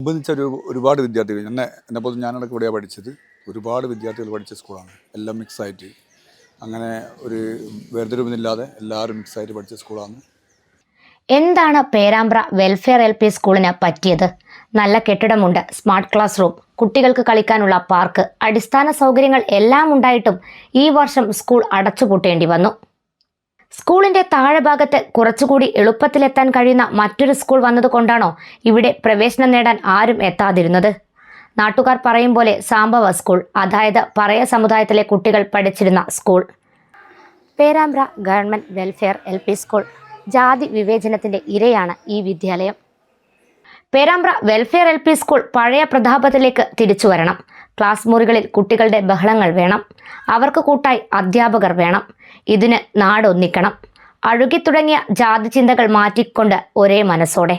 സംബന്ധിച്ച ഒരുപാട് വിദ്യാർത്ഥികൾ എന്നെപ്പോലെ ഞാനടക്കം ഇവിടെയാണ് പഠിച്ചത്. ഒരുപാട് വിദ്യാർത്ഥികൾ പഠിച്ച സ്കൂളാണ്. എല്ലാം മിക്സായിട്ട് അങ്ങനെ ഒരു വേർതിരിവൊന്നുമില്ലാതെ എല്ലാവരും മിക്സായിട്ട് പഠിച്ച സ്കൂളാണ്. എന്താണ് പേരാമ്പ്ര വെൽഫെയർ LP സ്കൂളിന് പറ്റിയത്? നല്ല കെട്ടിടമുണ്ട്, സ്മാർട്ട് ക്ലാസ് റൂം, കുട്ടികൾക്ക് കളിക്കാനുള്ള പാർക്ക്, അടിസ്ഥാന സൗകര്യങ്ങൾ എല്ലാം ഉണ്ടായിട്ടും ഈ വർഷം സ്കൂൾ അടച്ചുപൂട്ടേണ്ടി വന്നു. സ്കൂളിന്റെ താഴെ ഭാഗത്ത് കുറച്ചുകൂടി എളുപ്പത്തിലെത്താൻ കഴിയുന്ന മറ്റൊരു സ്കൂൾ വന്നതുകൊണ്ടാണോ ഇവിടെ പ്രവേശനം നേടാൻ ആരും എത്താതിരുന്നത്? നാട്ടുകാർ പറയും പോലെ സാംബവ സ്കൂൾ, അതായത് പറയ സമുദായത്തിലെ കുട്ടികൾ പഠിച്ചിരുന്ന school. Perambra government welfare LP school ജാതി വിവേചനത്തിന്റെ ഇരയാണ് ഈ വിദ്യാലയം. പേരാമ്പ്ര വെൽഫെയർ LP സ്കൂൾ പഴയ പ്രതാപത്തിലേക്ക് തിരിച്ചു വരണം. ക്ലാസ് മുറികളിൽ കുട്ടികളുടെ ബഹളങ്ങൾ വേണം. അവർക്ക് കൂട്ടായി അധ്യാപകർ വേണം. ഇതിന് നാടൊന്നിക്കണം. അഴുകിത്തുടങ്ങിയ ജാതി ചിന്തകൾ മാറ്റിക്കൊണ്ട് ഒരേ മനസ്സോടെ